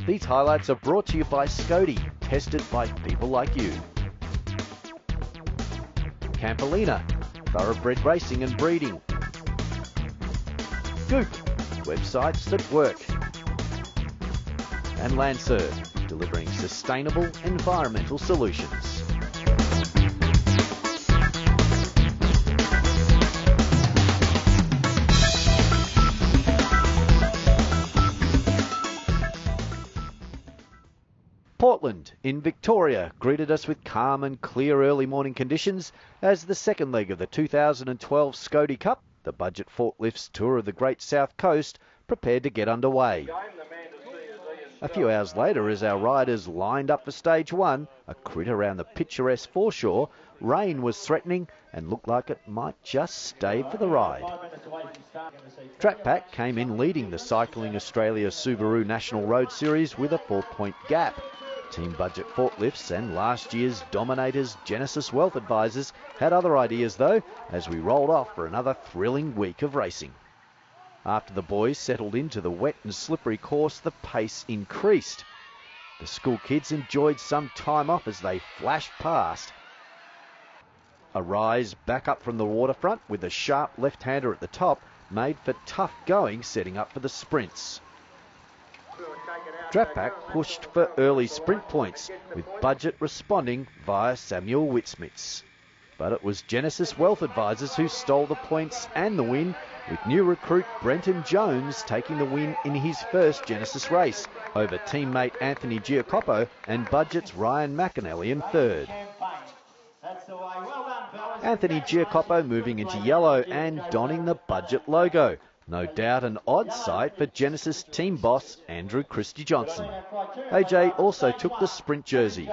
These highlights are brought to you by Scody, tested by people like you. Campolina, thoroughbred racing and breeding. Goop, websites that work. And Landserve, delivering sustainable environmental solutions. Portland in Victoria greeted us with calm and clear early morning conditions as the second leg of the 2012 Scody Cup, the Budget Forklifts Tour of the Great South Coast, prepared to get underway. A few hours later, as our riders lined up for stage one, a crit around the picturesque foreshore, rain was threatening and looked like it might just stay for the ride. Track Pack came in leading the Cycling Australia Subaru National Road Series with a 4-point gap. Team Budget Forklifts and last year's dominators Genesis Wealth Advisors had other ideas though, as we rolled off for another thrilling week of racing. After the boys settled into the wet and slippery course, the pace increased. The school kids enjoyed some time off as they flashed past. A rise back up from the waterfront with a sharp left-hander at the top made for tough going setting up for the sprints. Drapac pushed for early sprint points, with Budget responding via Samuel Whitsmiths. But it was Genesis Wealth Advisors who stole the points and the win, with new recruit Brenton Jones taking the win in his first Genesis race over teammate Anthony Giacopo and Budget's Ryan McAnally in third. Anthony Giacopo moving into yellow and donning the Budget logo. No doubt an odd sight for Genesis team boss Andrew Christie Johnson. AJ also took the sprint jersey.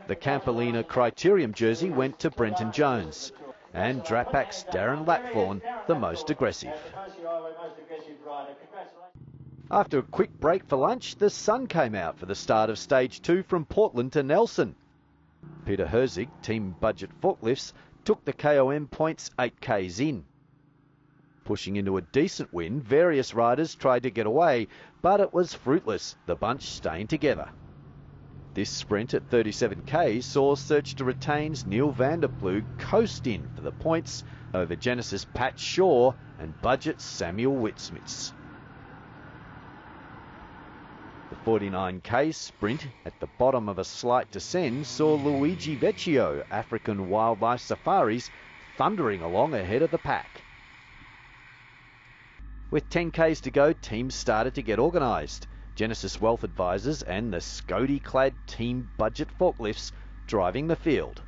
The Campolina Criterium jersey went to Brenton Jones. And Drapac's Darren Lapthorne, the most aggressive. After a quick break for lunch, the sun came out for the start of stage 2 from Portland to Nelson. Peter Herzig, Team Budget Forklifts, took the KOM points 8Ks in. Pushing into a decent win, various riders tried to get away, but it was fruitless, the bunch staying together. This sprint at 37K saw Search to Retain's Neil van der Ploeg coast in for the points over Genesis Pat Shaw and Budget's Samuel Whitsmiths. The 49K sprint at the bottom of a slight descent saw Luigi Vecchio, African Wildlife Safaris, thundering along ahead of the pack. With 10Ks to go, teams started to get organised. Genesis Wealth Advisors and the Scody-clad Team Budget Forklifts driving the field.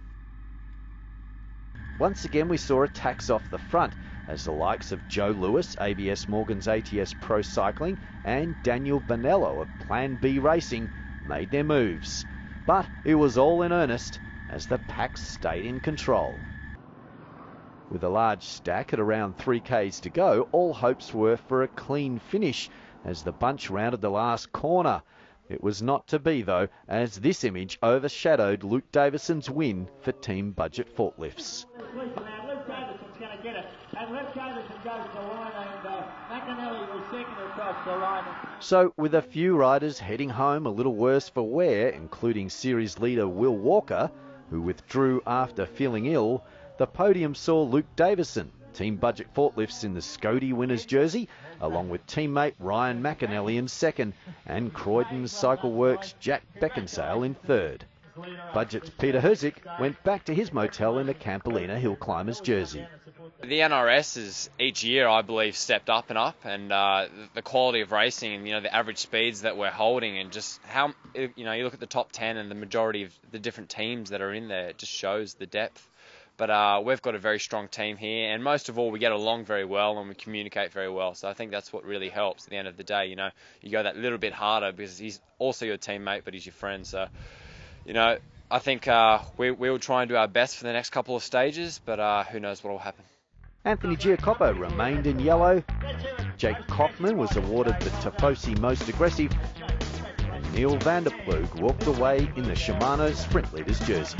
Once again we saw attacks off the front as the likes of Joe Lewis, ABS Morgan's ATS Pro Cycling, and Daniel Bonello of Plan B Racing made their moves. But it was all in earnest as the pack stayed in control. With a large stack at around 3Ks to go, all hopes were for a clean finish as the bunch rounded the last corner. It was not to be though, as this image overshadowed Luke Davison's win for Team Budget Forklifts. Luke Davison's going to get it, and Luke Davison goes to the line, and McAnally was second across the line. So with a few riders heading home a little worse for wear, including series leader Will Walker, who withdrew after feeling ill, the podium saw Luke Davison, Team Budget Forklifts in the Scody winner's jersey, along with teammate Ryan McAnally in second, and Croydon Cycle Works' Jack Beckinsale in third. Budget's Peter Herzig went back to his motel in the Campolina Hill Climbers jersey. The NRS has each year, I believe, stepped up, and the quality of racing and the average speeds that we're holding, and just how you look at the top 10 and the majority of the different teams that are in there, it just shows the depth. But we've got a very strong team here, and most of all, we get along very well and we communicate very well. So I think that's what really helps at the end of the day. You go that little bit harder because he's also your teammate, but he's your friend. So, I think we'll try and do our best for the next couple of stages, but who knows what will happen. Anthony Giacopo remained in yellow. Jake Kaufman was awarded the Tifosi Most Aggressive, and Neil van der Ploeg walked away in the Shimano Sprint Leaders jersey.